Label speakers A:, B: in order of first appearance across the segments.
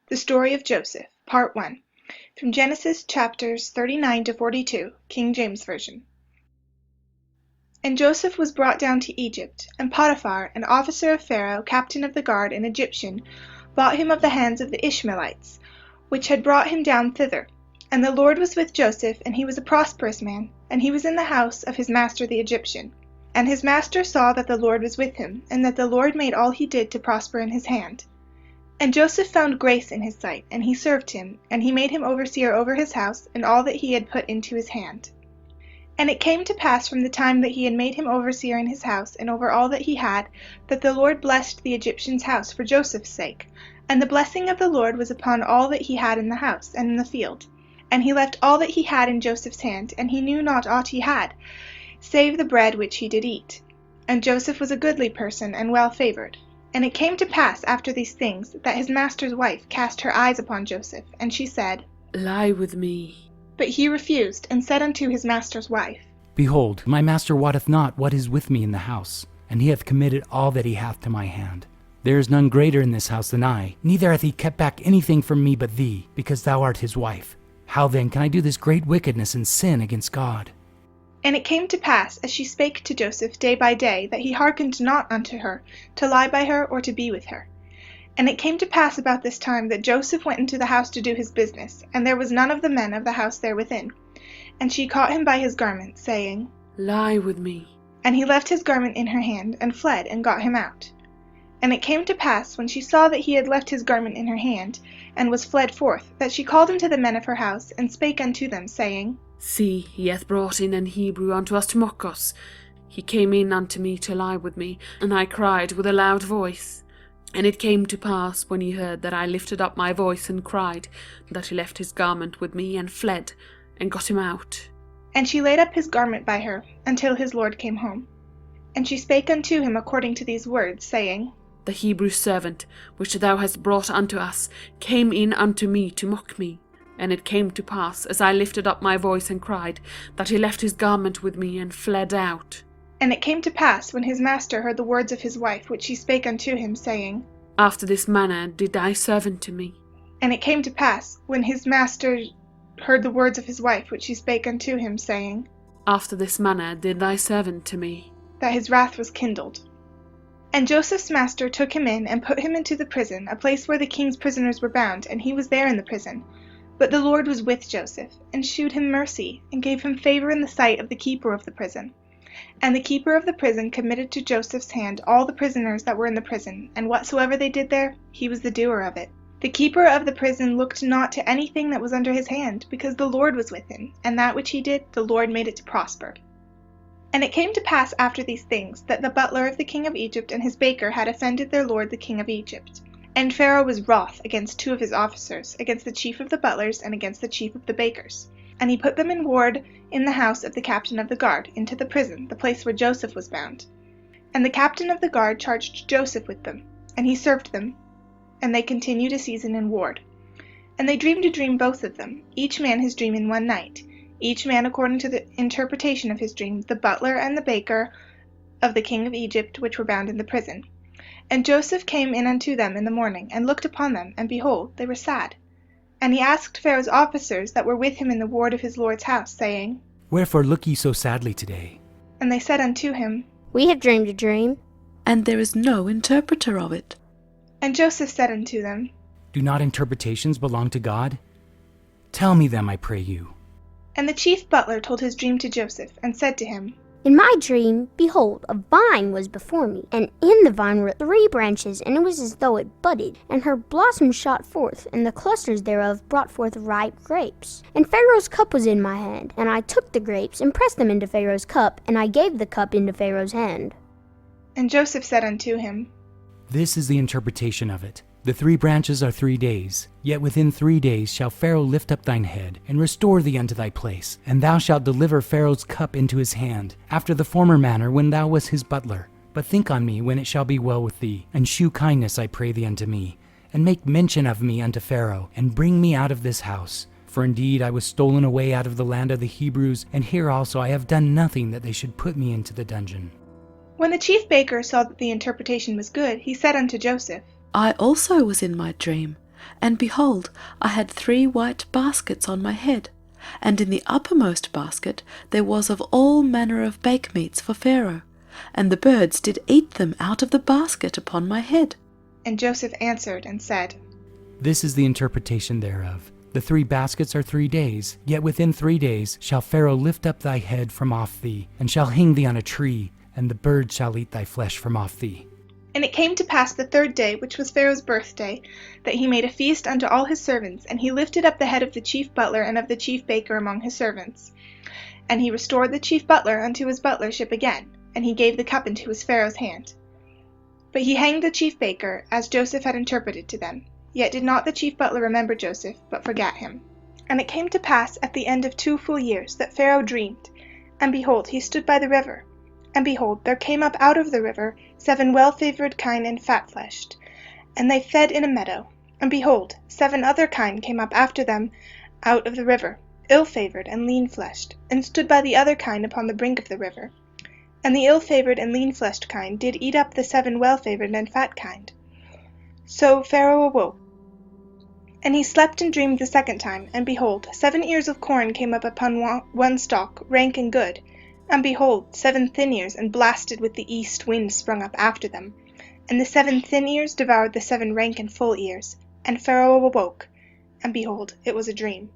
A: The Story of Joseph, Part 1, from Genesis chapters 39 to 42, King James Version. And Joseph was brought down to Egypt, and Potiphar, an officer of Pharaoh, captain of the guard, an Egyptian, bought him of the hands of the Ishmaelites, which had brought him down thither. And the Lord was with Joseph, and he was a prosperous man, and he was in the house of his master the Egyptian. And his master saw that the Lord was with him, and that the Lord made all he did to prosper in his hand. And Joseph found grace in his sight, and he served him, and he made him overseer over his house, and all that he had put into his hand. And it came to pass from the time that he had made him overseer in his house, and over all that he had, that the Lord blessed the Egyptian's house for Joseph's sake. And the blessing of the Lord was upon all that he had in the house and in the field. And he left all that he had in Joseph's hand, and he knew not aught he had, save the bread which he did eat. And Joseph was a goodly person, and well favored. And it came to pass after these things, that his master's wife cast her eyes upon Joseph, and she said,
B: Lie with me.
A: But he refused, and said unto his master's wife,
C: Behold, my master wotteth not what is with me in the house, and he hath committed all that he hath to my hand. There is none greater in this house than I, neither hath he kept back anything from me but thee, because thou art his wife. How then can I do this great wickedness and sin against God?
A: And it came to pass, as she spake to Joseph day by day, that he hearkened not unto her, to lie by her, or to be with her. And it came to pass about this time, that Joseph went into the house to do his business, and there was none of the men of the house there within. And she caught him by his garment, saying,
B: Lie with me.
A: And he left his garment in her hand, and fled, and got him out. And it came to pass, when she saw that he had left his garment in her hand, and was fled forth, that she called unto the men of her house, and spake unto them, saying,
B: See, he hath brought in an Hebrew unto us to mock us. He came in unto me to lie with me, and I cried with a loud voice. And it came to pass, when he heard that I lifted up my voice and cried, that he left his garment with me, and fled, and got him out.
A: And she laid up his garment by her, until his lord came home. And she spake unto him according to these words, saying,
B: The Hebrew servant, which thou hast brought unto us, came in unto me to mock me. And it came to pass, as I lifted up my voice and cried, that he left his garment with me, and fled out.
A: And it came to pass, when his master heard the words of his wife, which she spake unto him, saying,
B: After this manner did thy servant to me.
A: And it came to pass, when his master heard the words of his wife, which she spake unto him, saying,
B: After this manner did thy servant to me.
A: That his wrath was kindled. And Joseph's master took him in, and put him into the prison, a place where the king's prisoners were bound, and he was there in the prison. But the Lord was with Joseph, and shewed him mercy, and gave him favor in the sight of the keeper of the prison. And the keeper of the prison committed to Joseph's hand all the prisoners that were in the prison, and whatsoever they did there, he was the doer of it. The keeper of the prison looked not to anything that was under his hand, because the Lord was with him, and that which he did, the Lord made it to prosper. And it came to pass after these things, that the butler of the king of Egypt and his baker had offended their lord the king of Egypt. And Pharaoh was wroth against two of his officers, against the chief of the butlers, and against the chief of the bakers. And he put them in ward in the house of the captain of the guard, into the prison, the place where Joseph was bound. And the captain of the guard charged Joseph with them, and he served them, and they continued a season in ward. And they dreamed a dream both of them, each man his dream in one night, each man according to the interpretation of his dream, the butler and the baker of the king of Egypt, which were bound in the prison. And Joseph came in unto them in the morning, and looked upon them, and behold, they were sad. And he asked Pharaoh's officers that were with him in the ward of his lord's house, saying,
C: Wherefore look ye so sadly today?
A: And they said unto him,
D: We have dreamed a dream,
E: and there is no interpreter of it.
A: And Joseph said unto them,
C: Do not interpretations belong to God? Tell me them, I pray you.
A: And the chief butler told his dream to Joseph, and said to him,
D: In my dream, behold, a vine was before me, and in the vine were 3 branches, and it was as though it budded, and her blossoms shot forth, and the clusters thereof brought forth ripe grapes. And Pharaoh's cup was in my hand, and I took the grapes, and pressed them into Pharaoh's cup, and I gave the cup into Pharaoh's hand.
A: And Joseph said unto him,
C: This is the interpretation of it. The 3 branches are 3 days. Yet within 3 days shall Pharaoh lift up thine head, and restore thee unto thy place. And thou shalt deliver Pharaoh's cup into his hand, after the former manner when thou wast his butler. But think on me when it shall be well with thee, and shew kindness, I pray thee, unto me, and make mention of me unto Pharaoh, and bring me out of this house. For indeed I was stolen away out of the land of the Hebrews, and here also I have done nothing that they should put me into the dungeon.
A: When the chief baker saw that the interpretation was good, he said unto Joseph,
E: I also was in my dream, And behold, I had 3 white baskets on my head, and in the uppermost basket there was of all manner of bake-meats for Pharaoh, and the birds did eat them out of the basket upon my head.
A: And Joseph answered and said,
C: This is the interpretation thereof. The 3 baskets are 3 days, yet within 3 days shall Pharaoh lift up thy head from off thee, and shall hang thee on a tree, and the birds shall eat thy flesh from off thee.
A: And it came to pass the 3rd day, which was Pharaoh's birthday, that he made a feast unto all his servants, and he lifted up the head of the chief butler and of the chief baker among his servants. And he restored the chief butler unto his butlership again, and he gave the cup into his Pharaoh's hand. But he hanged the chief baker, as Joseph had interpreted to them. Yet did not the chief butler remember Joseph, but forgat him. And it came to pass at the end of 2 full years that Pharaoh dreamed, and behold, he stood by the river. And behold, there came up out of the river 7 well-favoured kine and fat-fleshed, and they fed in a meadow. And behold, 7 other kine came up after them out of the river, ill-favoured and lean-fleshed, and stood by the other kine upon the brink of the river. And the ill-favoured and lean-fleshed kine did eat up the 7 well-favoured and fat kine. So Pharaoh awoke, and he slept and dreamed the 2nd time, and behold, 7 ears of corn came up upon one stalk, rank and good. And behold, 7 thin ears and blasted with the east wind sprung up after them. And the 7 thin ears devoured the 7 rank and full ears. And Pharaoh awoke, and behold, it was a dream.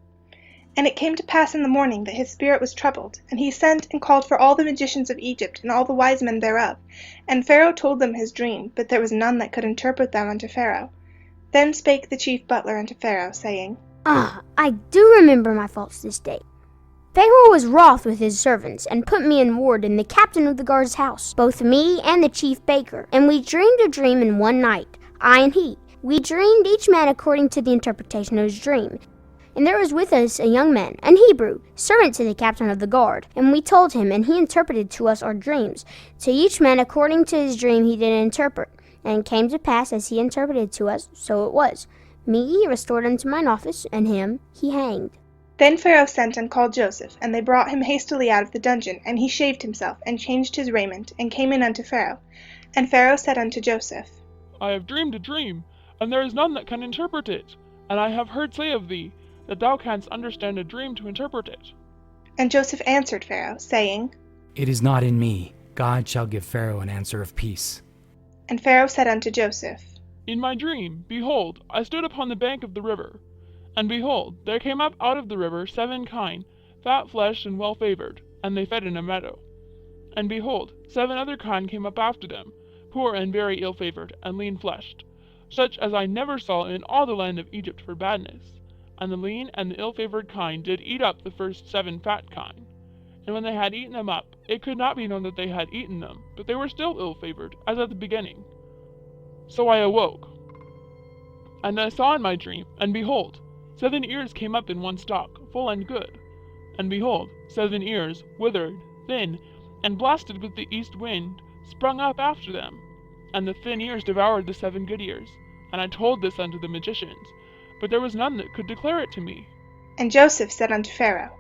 A: And it came to pass in the morning that his spirit was troubled, and he sent and called for all the magicians of Egypt and all the wise men thereof. And Pharaoh told them his dream, but there was none that could interpret them unto Pharaoh. Then spake the chief butler unto Pharaoh, saying,
D: I do remember my faults this day. Pharaoh was wroth with his servants, and put me in ward in the captain of the guard's house, both me and the chief baker. And we dreamed a dream in one night, I and he. We dreamed each man according to the interpretation of his dream. And there was with us a young man, an Hebrew, servant to the captain of the guard. And we told him, and he interpreted to us our dreams. To each man according to his dream he did interpret. And it came to pass as he interpreted to us, so it was. Me he restored unto mine office, and him he hanged.
A: Then Pharaoh sent and called Joseph, and they brought him hastily out of the dungeon, and he shaved himself, and changed his raiment, and came in unto Pharaoh. And Pharaoh said unto Joseph,
F: I have dreamed a dream, and there is none that can interpret it. And I have heard say of thee, that thou canst understand a dream to interpret it.
A: And Joseph answered Pharaoh, saying,
C: It is not in me. God shall give Pharaoh an answer of peace.
A: And Pharaoh said unto Joseph,
F: In my dream, behold, I stood upon the bank of the river. And behold, there came up out of the river 7 kine, fat-fleshed and well-favoured, and they fed in a meadow. And behold, 7 other kine came up after them, poor and very ill-favoured, and lean-fleshed, such as I never saw in all the land of Egypt for badness. And the lean and the ill-favoured kine did eat up the first 7 fat kine. And when they had eaten them up, it could not be known that they had eaten them, but they were still ill-favoured, as at the beginning. So I awoke, and I saw in my dream, and behold, 7 ears came up in one stalk, full and good. And behold, 7 ears, withered, thin, and blasted with the east wind, sprung up after them. And the thin ears devoured the 7 good ears. And I told this unto the magicians, but there was none that could declare it to me.
A: And Joseph said unto Pharaoh,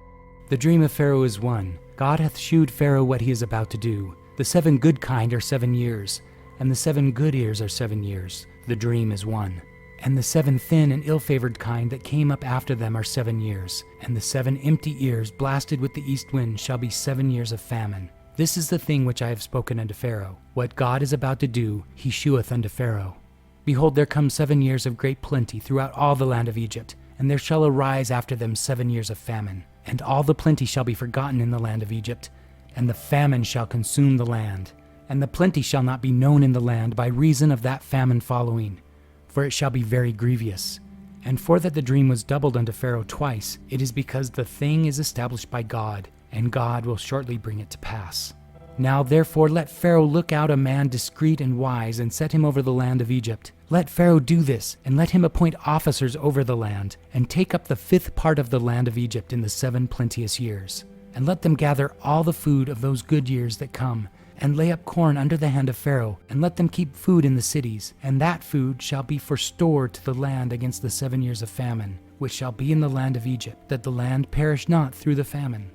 C: The dream of Pharaoh is one. God hath shewed Pharaoh what he is about to do. The 7 good kind are 7 years, and the 7 good ears are 7 years. The dream is one. And the 7 thin and ill-favoured kind that came up after them are 7 years. And the 7 empty ears blasted with the east wind shall be 7 years of famine. This is the thing which I have spoken unto Pharaoh. What God is about to do, he sheweth unto Pharaoh. Behold, there come 7 years of great plenty throughout all the land of Egypt, and there shall arise after them 7 years of famine. And all the plenty shall be forgotten in the land of Egypt, and the famine shall consume the land. And the plenty shall not be known in the land by reason of that famine following, for it shall be very grievous. And for that the dream was doubled unto Pharaoh twice, it is because the thing is established by God, and God will shortly bring it to pass. Now therefore let Pharaoh look out a man discreet and wise, and set him over the land of Egypt. Let Pharaoh do this, and let him appoint officers over the land, and take up the 5th part of the land of Egypt in the 7 plenteous years. And let them gather all the food of those good years that come, and lay up corn under the hand of Pharaoh, and let them keep food in the cities, and that food shall be for store to the land against the 7 years of famine, which shall be in the land of Egypt, that the land perish not through the famine.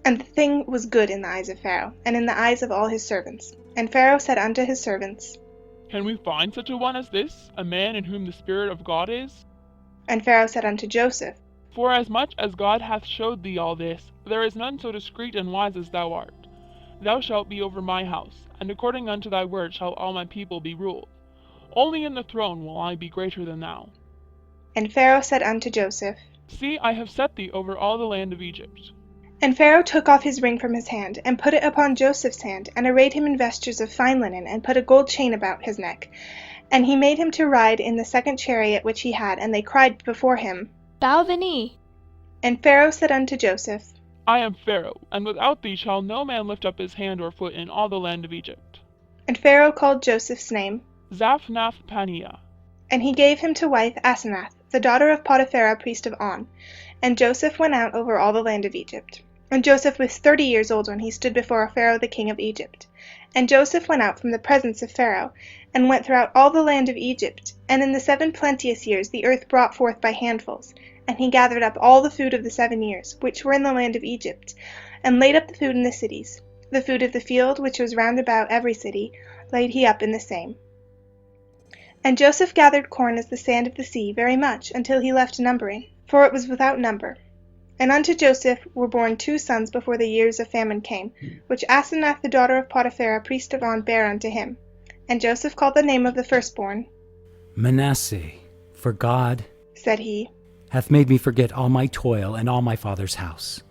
A: And the thing was good in the eyes of Pharaoh, and in the eyes of all his servants. And Pharaoh said unto his servants,
F: Can we find such a one as this, a man in whom the Spirit of God is?
A: And Pharaoh said unto Joseph,
F: Forasmuch as God hath showed thee all this, there is none so discreet and wise as thou art. Thou shalt be over my house, and according unto thy word shall all my people be ruled. Only in the throne will I be greater than thou.
A: And Pharaoh said unto Joseph,
F: See, I have set thee over all the land of Egypt.
A: And Pharaoh took off his ring from his hand, and put it upon Joseph's hand, and arrayed him in vestures of fine linen, and put a gold chain about his neck. And he made him to ride in the second chariot which he had, and they cried before him,
G: Bow the knee.
A: And Pharaoh said unto Joseph,
F: I am Pharaoh, and without thee shall no man lift up his hand or foot in all the land of Egypt.
A: And Pharaoh called Joseph's name,
F: Zaphnath-Paneah.
A: and he gave him to wife Asenath, the daughter of Potiphera priest of On. And Joseph went out over all the land of Egypt. And Joseph was 30 years old when he stood before Pharaoh the king of Egypt. And Joseph went out from the presence of Pharaoh, and went throughout all the land of Egypt. And in the 7 plenteous years the earth brought forth by handfuls. And he gathered up all the food of the 7 years, which were in the land of Egypt, and laid up the food in the cities. The food of the field, which was round about every city, laid he up in the same. And Joseph gathered corn as the sand of the sea, very much, until he left numbering, for it was without number. And unto Joseph were born 2 sons before the years of famine came, which Asenath the daughter of Potiphera priest of On bare unto him. And Joseph called the name of the firstborn,
C: Manasseh, for God
A: said he.
C: hath made me forget all my toil and all my father's house.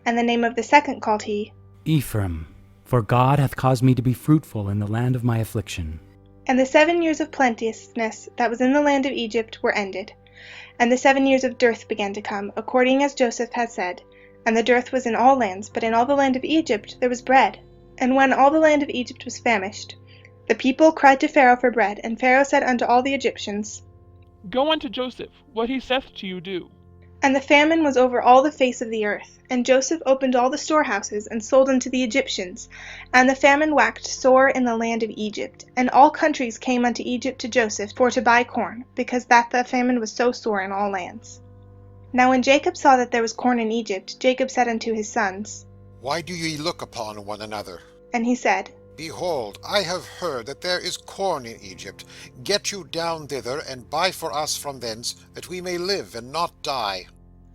A: And the name of the second called he.
C: Ephraim, for God hath caused me to be fruitful in the land of my affliction.
A: And the 7 years of plenteousness that was in the land of Egypt were ended. And the 7 years of dearth began to come, according as Joseph had said. And the dearth was in all lands, but in all the land of Egypt there was bread. And when all the land of Egypt was famished, the people cried to Pharaoh for bread. And Pharaoh said unto all the Egyptians,
F: Go unto Joseph, what he saith to you do.
A: And the famine was over all the face of the earth. And Joseph opened all the storehouses, and sold unto the Egyptians. And the famine waxed sore in the land of Egypt. And all countries came unto Egypt to Joseph for to buy corn, because that the famine was so sore in all lands. Now when Jacob saw that there was corn in Egypt, Jacob said unto his sons,
H: Why do ye look upon one another?
A: And he said,
H: Behold, I have heard that there is corn in Egypt. Get you down thither, and buy for us from thence, that we may live and not die.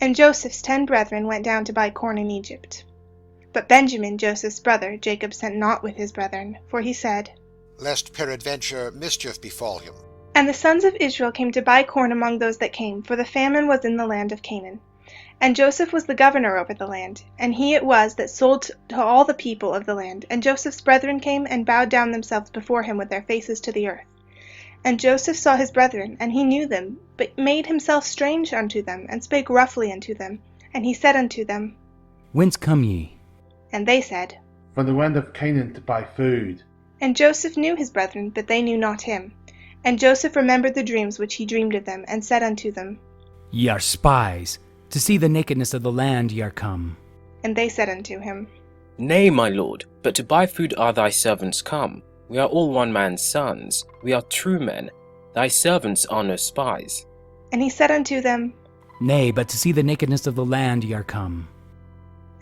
A: And Joseph's 10 brethren went down to buy corn in Egypt. But Benjamin, Joseph's brother, Jacob sent not with his brethren, for he said,
H: Lest peradventure mischief befall him.
A: And the sons of Israel came to buy corn among those that came, for the famine was in the land of Canaan. And Joseph was the governor over the land, and he it was that sold to all the people of the land. And Joseph's brethren came and bowed down themselves before him with their faces to the earth. And Joseph saw his brethren, and he knew them, but made himself strange unto them, and spake roughly unto them. And he said unto them,
C: Whence come ye?
A: And they said,
I: From the land of Canaan to buy food.
A: And Joseph knew his brethren, but they knew not him. And Joseph remembered the dreams which he dreamed of them, and said unto them,
C: Ye are spies. To see the nakedness of the land ye are come.
A: And they said unto him,
J: Nay, my lord, but to buy food are thy servants come. We are all one man's sons. We are true men. Thy servants are no spies.
A: And he said unto them,
C: Nay, but to see the nakedness of the land ye are come.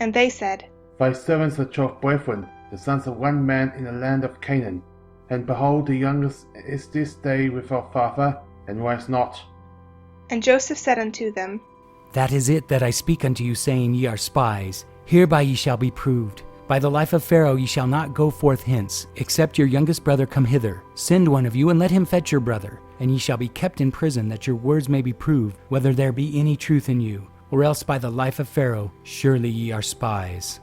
A: And they said,
I: Thy servants are 12 brethren, the sons of one man in the land of Canaan. And behold, the youngest is this day with our father, and rise not.
A: And Joseph said unto them,
C: That is it that I speak unto you, saying, Ye are spies. Hereby ye shall be proved. By the life of Pharaoh ye shall not go forth hence, except your youngest brother come hither. Send one of you, and let him fetch your brother. And ye shall be kept in prison, that your words may be proved, whether there be any truth in you. Or else by the life of Pharaoh, surely ye are spies.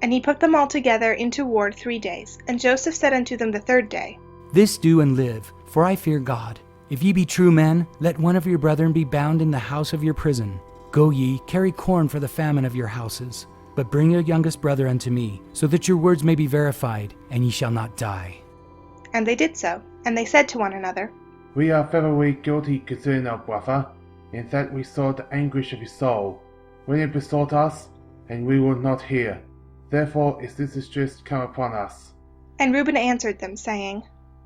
A: And he put them all together into ward 3 days. And Joseph said unto them the 3rd day,
C: This do and live, for I fear God. If ye be true men, let one of your brethren be bound in the house of your prison. Go ye, carry corn for the famine of your houses. But bring your youngest brother unto me, so that your words may be verified, and ye shall not die.
A: And they did so. And they said to one another,
I: We are very guilty concerning our brother, in that we saw the anguish of his soul, when it besought us, and we would not hear. Therefore is this distress come upon us.
A: And Reuben answered them, saying,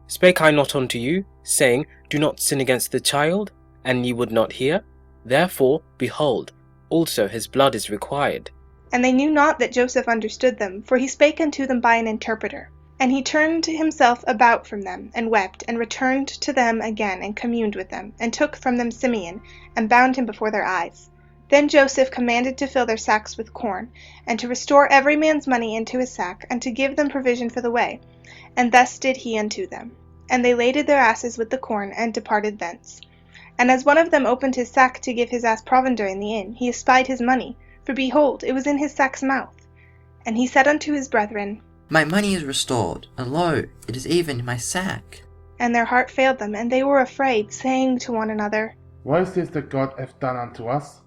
J: Spake I not unto you, saying, Do not sin against the child? And ye would not hear? Therefore, behold, also his blood is required.
A: And they knew not that Joseph understood them, for he spake unto them by an interpreter. And he turned himself about from them, and wept, and returned to them again, and communed with them, and took from them Simeon, and bound him before their eyes. Then Joseph commanded to fill their sacks with corn, and to restore every man's money into his sack, and to give them provision for the way. And thus did he unto them. And they laded their asses with the corn, and departed thence. And as one of them opened his sack to give his ass provender in the inn, he espied his money, for behold, it was in his sack's mouth. And he said unto his brethren,
G: My money is restored, and lo, it is even in my sack.
A: And their heart failed them, and they were afraid, saying to one another,
I: What is this that God hath done unto us?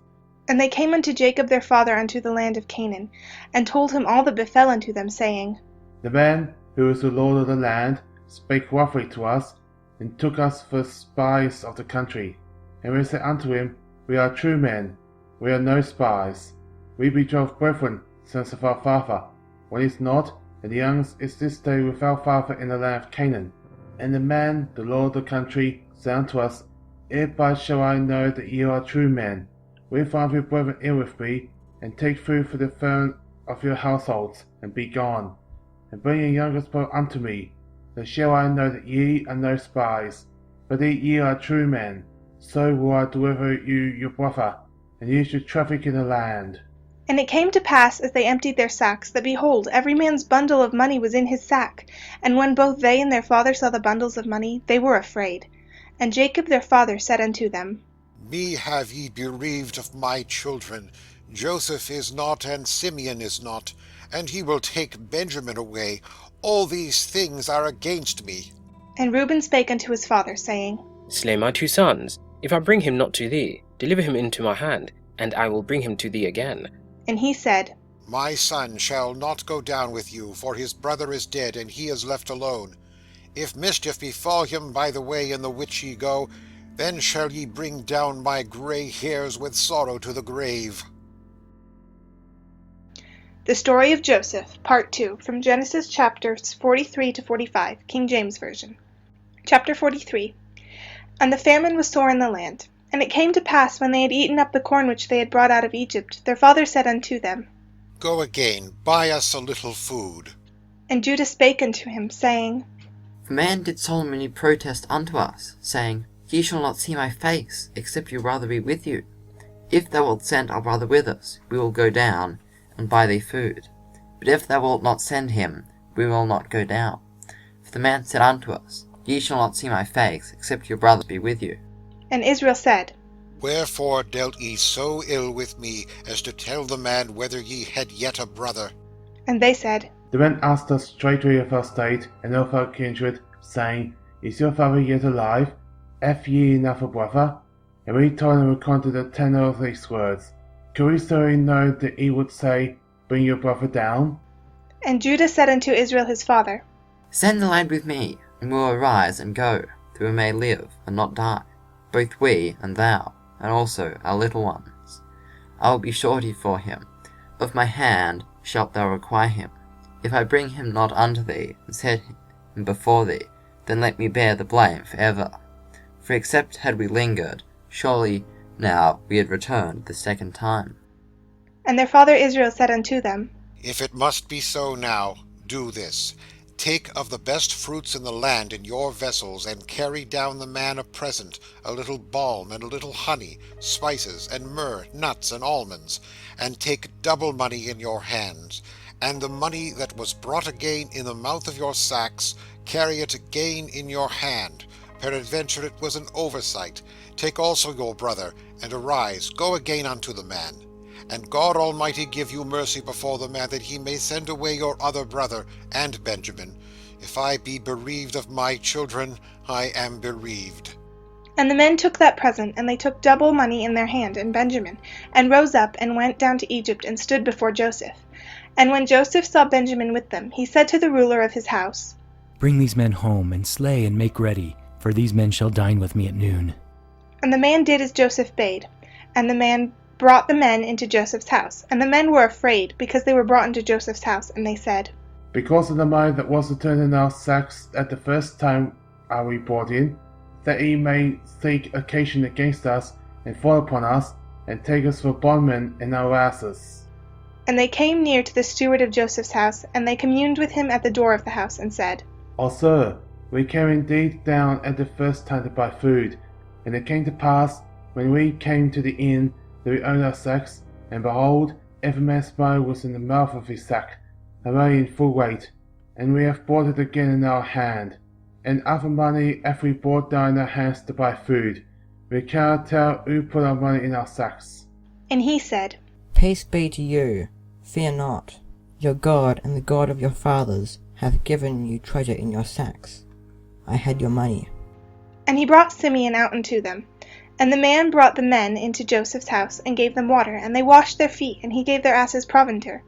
A: And they came unto Jacob their father unto the land of Canaan, and told him all that befell unto them, saying,
I: The man who is the Lord of the land spake roughly to us, and took us for spies of the country. And we said unto him, We are true men, we are no spies. We be 12 brethren, sons of our father. One is not, and the youngest is this day with our father in the land of Canaan. And the man, the Lord of the country, said unto us, Hereby shall I know that ye are true men. Wherefore have your brethren in with me, and take food for the firm of your households, and be gone. And bring your youngest brother unto me. Then shall I know that ye are no spies, but that ye are true men. So will I deliver you your brother, and ye shall traffic in the land.
A: And it came to pass, as they emptied their sacks, that behold, every man's bundle of money was in his sack. And when both they and their father saw the bundles of money, they were afraid. And Jacob their father said unto them,
H: Me have ye bereaved of my children. Joseph is not, and Simeon is not, and he will take Benjamin away. All these things are against me.
A: And Reuben spake unto his father, saying,
J: Slay my 2 sons. If I bring him not to thee, deliver him into my hand, and I will bring him to thee again.
A: And he said,
H: My son shall not go down with you, for his brother is dead, and he is left alone. If mischief befall him by the way in the which ye go, then shall ye bring down my grey hairs with sorrow to the grave.
A: The Story of Joseph, Part 2, from Genesis chapters 43 to 45, King James Version. Chapter 43. And the famine was sore in the land. And it came to pass, when they had eaten up the corn which they had brought out of Egypt, their father said unto them,
H: Go again, buy us a little food.
A: And Judah spake unto him, saying,
G: For man did solemnly protest unto us, saying, Ye shall not see my face, except your brother be with you. If thou wilt send our brother with us, we will go down, and buy thee food. But if thou wilt not send him, we will not go down. For the man said unto us, Ye shall not see my face, except your brother be with you.
A: And Israel said,
H: Wherefore dealt ye so ill with me, as to tell the man whether ye had yet a brother?
A: And they said,
I: The man asked us straightway of our state, and of our kindred, saying, Is your father yet alive? Have ye another brother? And we told him according to the tenor of these words. Could we so know that he would say, Bring your brother down?
A: And Judah said unto Israel his father,
G: Send the lad with me, and we will arise and go, that we may live and not die, both we and thou, and also our little ones. I will be surety for him. Of my hand shalt thou require him. If I bring him not unto thee, and set him before thee, then let me bear the blame for ever. For except had we lingered, surely now we had returned the second time.
A: And their father Israel said unto them,
H: If it must be so now, do this. Take of the best fruits in the land in your vessels, and carry down the man a present, a little balm, and a little honey, spices, and myrrh, nuts, and almonds, and take double money in your hands. And the money that was brought again in the mouth of your sacks, carry it again in your hand. Peradventure it was an oversight. Take also your brother, and arise, go again unto the man. And God Almighty give you mercy before the man, that he may send away your other brother, and Benjamin. If I be bereaved of my children, I am bereaved.
A: And the men took that present, and they took double money in their hand, and Benjamin, and rose up, and went down to Egypt, and stood before Joseph. And when Joseph saw Benjamin with them, he said to the ruler of his house,
C: Bring these men home, and slay and make ready, for these men shall dine with me at noon.
A: And the man did as Joseph bade. And the man brought the men into Joseph's house. And the men were afraid, because they were brought into Joseph's house. And they said,
I: Because of the money that was returned in our sacks at the first time are we brought in, that he may take occasion against us, and fall upon us, and take us for bondmen in our asses.
A: And they came near to the steward of Joseph's house, and they communed with him at the door of the house, and said,
I: O sir, we came indeed down at the first time to buy food. And it came to pass, when we came to the inn, that we owned our sacks, and behold, every man's money was in the mouth of his sack, array in full weight, and we have brought it again in our hand. And other money have we brought down in our hands to buy food. We cannot tell who put our money in our sacks.
A: And he said,
K: Peace be to you. Fear not. Your God and the God of your fathers hath given you treasure in your sacks. I had your money.
A: And he brought Simeon out unto them. And the man brought the men into Joseph's house, and gave them water, and they washed their feet, and he gave their asses provender.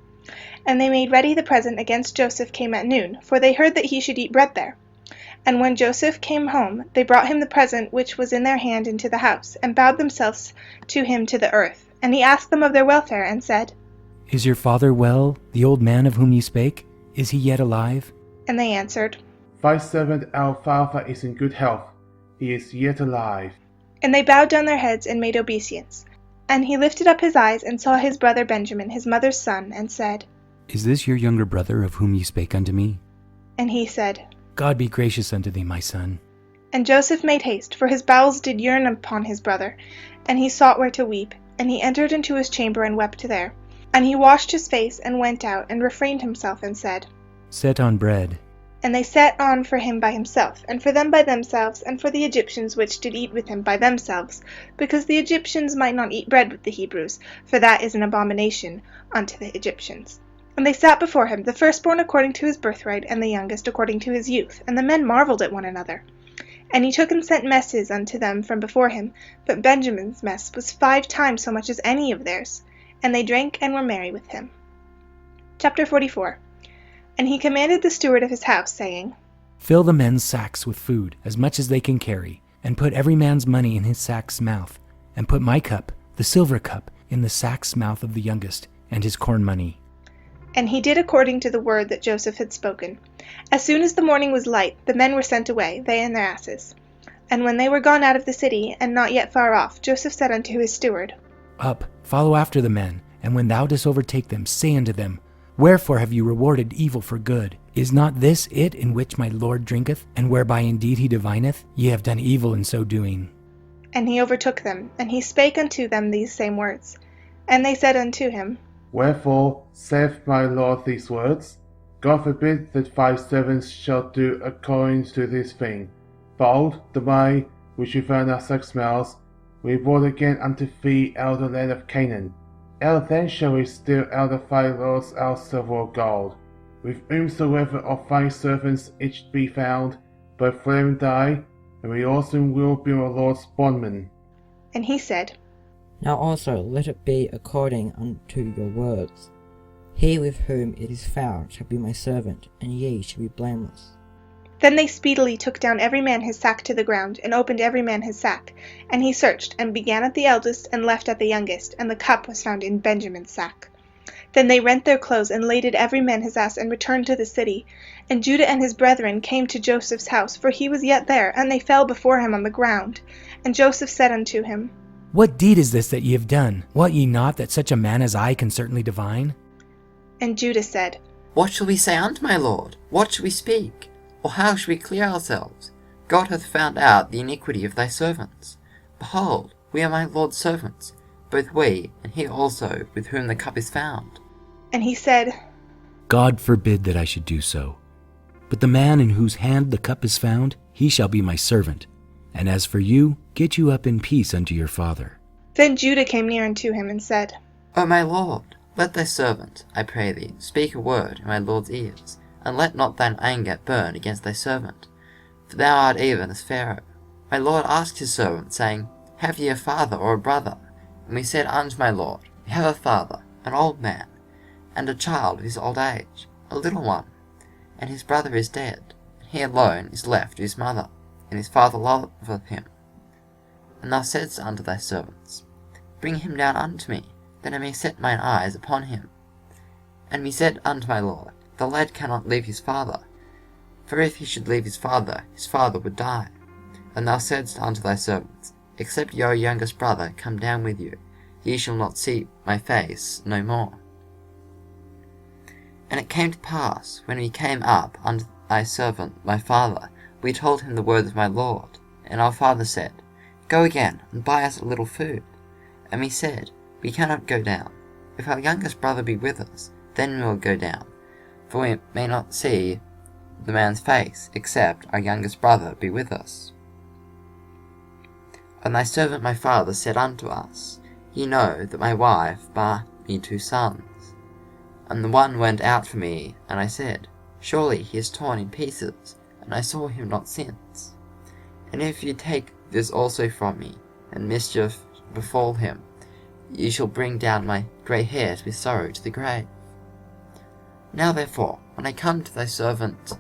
A: And they made ready the present against Joseph came at noon, for they heard that he should eat bread there. And when Joseph came home, they brought him the present which was in their hand into the house, and bowed themselves to him to the earth. And he asked them of their welfare, and said,
C: Is your father well, the old man of whom you spake? Is he yet alive?
A: And they answered,
I: Thy servant our father is in good health. He is yet alive.
A: And they bowed down their heads and made obeisance. And he lifted up his eyes, and saw his brother Benjamin, his mother's son, and said,
C: Is this your younger brother of whom you spake unto me?
A: And he said,
C: God be gracious unto thee, my son.
A: And Joseph made haste, for his bowels did yearn upon his brother. And he sought where to weep. And he entered into his chamber, and wept there. And he washed his face, and went out, and refrained himself, and said,
C: Set on bread.
A: And they set on for him by himself, and for them by themselves, and for the Egyptians which did eat with him by themselves, because the Egyptians might not eat bread with the Hebrews, for that is an abomination unto the Egyptians. And they sat before him, the firstborn according to his birthright, and the youngest according to his youth. And the men marveled at one another. And he took and sent messes unto them from before him, but Benjamin's mess was 5 times so much as any of theirs. And they drank and were merry with him. Chapter 44. And he commanded the steward of his house, saying,
C: Fill the men's sacks with food, as much as they can carry, and put every man's money in his sack's mouth, and put my cup, the silver cup, in the sack's mouth of the youngest, and his corn money.
A: And he did according to the word that Joseph had spoken. As soon as the morning was light, the men were sent away, they and their asses. And when they were gone out of the city, and not yet far off, Joseph said unto his steward,
C: Up, follow after the men, and when thou dost overtake them, say unto them, Wherefore have you rewarded evil for good? Is not this it in which my Lord drinketh, and whereby indeed he divineth? Ye have done evil in so doing.
A: And he overtook them, and he spake unto them these same words. And they said unto him,
I: Wherefore saith my Lord these words? God forbid that thy servants shall do according to this thing. Behold, the money which we found our sacks mouths, we brought again unto thee out of the land of Canaan. Ere then shall we steal out of thy lords our silver or gold. With whomsoever of thy servants it be found, both them and die, and we also will be my Lord's bondmen.
A: And he said,
K: Now also let it be according unto your words. He with whom it is found shall be my servant, and ye shall be blameless.
A: Then they speedily took down every man his sack to the ground, and opened every man his sack. And he searched, and began at the eldest, and left at the youngest, and the cup was found in Benjamin's sack. Then they rent their clothes, and laded every man his ass, and returned to the city. And Judah and his brethren came to Joseph's house, for he was yet there, and they fell before him on the ground. And Joseph said unto him,
C: What deed is this that ye have done? Wot ye not that such a man as I can certainly divine?
A: And Judah said,
G: What shall we say unto my lord? What shall we speak? Or how shall we clear ourselves? God hath found out the iniquity of thy servants. Behold, we are my lord's servants, both we, and he also, with whom the cup is found.
A: And he said,
C: God forbid that I should do so. But the man in whose hand the cup is found, he shall be my servant. And as for you, get you up in peace unto your father.
A: Then Judah came near unto him, and said,
G: O my lord, let thy servant, I pray thee, speak a word in my lord's ears, and let not thine anger burn against thy servant. For thou art even as Pharaoh. My lord asked his servant, saying, Have ye a father or a brother? And we said unto my lord, We have a father, an old man, and a child of his old age, a little one, and his brother is dead, and he alone is left to his mother, and his father loveth him. And thou saidst unto thy servants, Bring him down unto me, that I may set mine eyes upon him. And we said unto my lord, The lad cannot leave his father, for if he should leave his father would die. And thou saidst unto thy servants, Except your youngest brother come down with you, ye shall not see my face no more. And it came to pass, when we came up unto thy servant my father, we told him the words of my lord. And our father said, Go again, and buy us a little food. And we said, We cannot go down. If our youngest brother be with us, then we will go down. For we may not see the man's face, except our youngest brother be with us. And thy servant my father said unto us, Ye know that my wife bare me 2 sons. And the one went out for me, and I said, Surely he is torn in pieces, and I saw him not since. And if ye take this also from me, and mischief befall him, ye shall bring down my grey hairs with sorrow to the grave. Now therefore, when I come to thy servant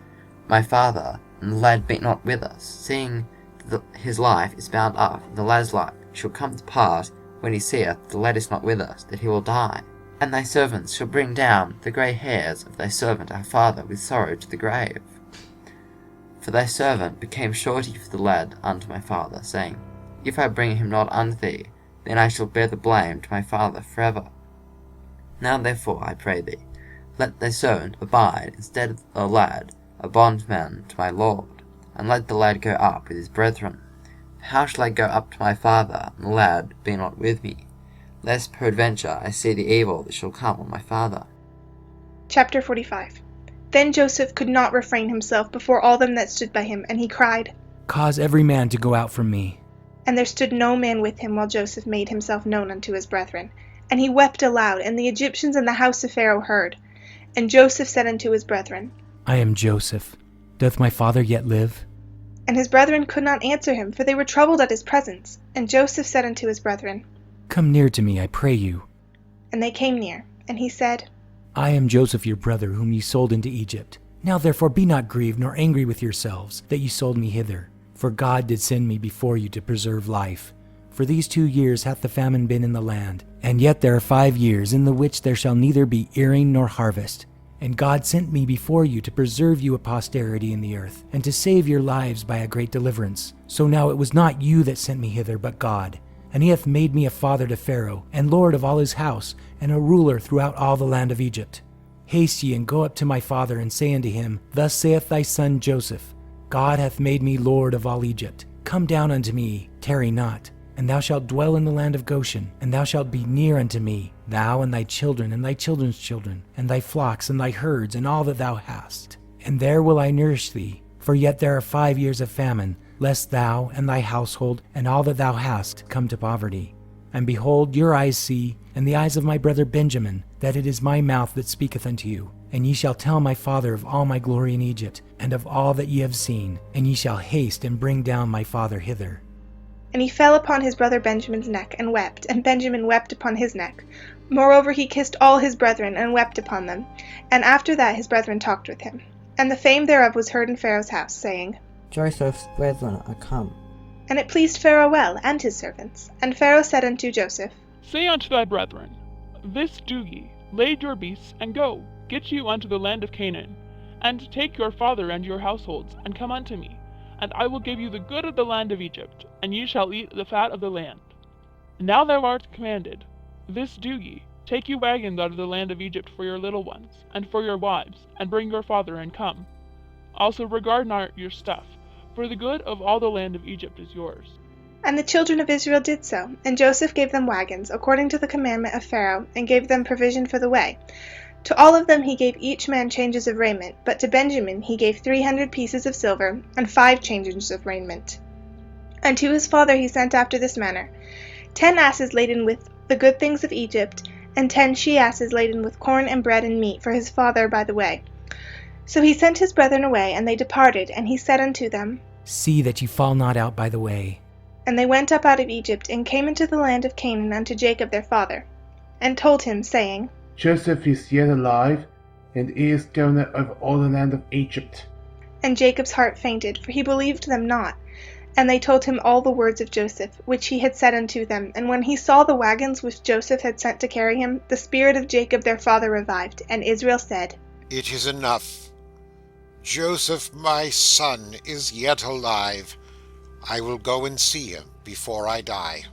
G: my father, and the lad be not with us, seeing that his life is bound up, and the lad's life shall come to pass, when he seeth the lad is not with us, that he will die. And thy servants shall bring down the grey hairs of thy servant our father with sorrow to the grave. For thy servant became surety for the lad unto my father, saying, If I bring him not unto thee, then I shall bear the blame to my father forever. Now therefore, I pray thee, let thy servant abide instead of the lad, a bondman to my lord, and let the lad go up with his brethren. How shall I go up to my father, and the lad be not with me, lest peradventure I see the evil that shall come on my father?
A: Chapter 45. Then Joseph could not refrain himself before all them that stood by him, and he cried,
C: Cause every man to go out from me.
A: And there stood no man with him while Joseph made himself known unto his brethren. And he wept aloud, and the Egyptians in the house of Pharaoh heard. And Joseph said unto his brethren,
C: I am Joseph. Doth my father yet live?
A: And his brethren could not answer him, for they were troubled at his presence. And Joseph said unto his brethren,
C: Come near to me, I pray you.
A: And they came near. And he said,
C: I am Joseph your brother, whom ye sold into Egypt. Now therefore be not grieved, nor angry with yourselves, that ye sold me hither. For God did send me before you to preserve life. For these 2 years hath the famine been in the land, and yet there are 5 years, in the which there shall neither be earing nor harvest. And God sent me before you to preserve you a posterity in the earth, and to save your lives by a great deliverance. So now it was not you that sent me hither, but God. And he hath made me a father to Pharaoh, and lord of all his house, and a ruler throughout all the land of Egypt. Haste ye, and go up to my father, and say unto him, Thus saith thy son Joseph, God hath made me lord of all Egypt. Come down unto me, tarry not. And thou shalt dwell in the land of Goshen, and thou shalt be near unto me, thou and thy children, and thy children's children, and thy flocks, and thy herds, and all that thou hast. And there will I nourish thee, for yet there are 5 years of famine, lest thou and thy household, and all that thou hast, come to poverty. And behold, your eyes see, and the eyes of my brother Benjamin, that it is my mouth that speaketh unto you. And ye shall tell my father of all my glory in Egypt, and of all that ye have seen, and ye shall haste and bring down my father hither.
A: And he fell upon his brother Benjamin's neck, and wept, and Benjamin wept upon his neck. Moreover he kissed all his brethren, and wept upon them. And after that his brethren talked with him. And the fame thereof was heard in Pharaoh's house, saying,
K: Joseph's brethren are come.
A: And it pleased Pharaoh well, and his servants. And Pharaoh said unto Joseph,
F: Say unto thy brethren, This do ye, lade your beasts, and go, get you unto the land of Canaan, and take your father and your households, and come unto me, and I will give you the good of the land of Egypt, and ye shall eat the fat of the land. Now thou art commanded, This do ye, take you wagons out of the land of Egypt for your little ones, and for your wives, and bring your father, and come. Also regard not your stuff, for the good of all the land of Egypt is yours.
A: And the children of Israel did so, and Joseph gave them wagons, according to the commandment of Pharaoh, and gave them provision for the way. To all of them he gave each man changes of raiment, but to Benjamin he gave 300 pieces of silver, and 5 changes of raiment. And to his father he sent after this manner, 10 asses laden with the good things of Egypt, and 10 she-asses laden with corn and bread and meat for his father by the way. So he sent his brethren away, and they departed, and he said unto them,
C: See that ye fall not out by the way.
A: And they went up out of Egypt, and came into the land of Canaan unto Jacob their father, and told him, saying,
I: Joseph is yet alive, and he is governor over all the land of Egypt.
A: And Jacob's heart fainted, for he believed them not. And they told him all the words of Joseph, which he had said unto them. And when he saw the wagons which Joseph had sent to carry him, the spirit of Jacob their father revived. And Israel said,
H: It is enough. Joseph my son is yet alive. I will go and see him before I die.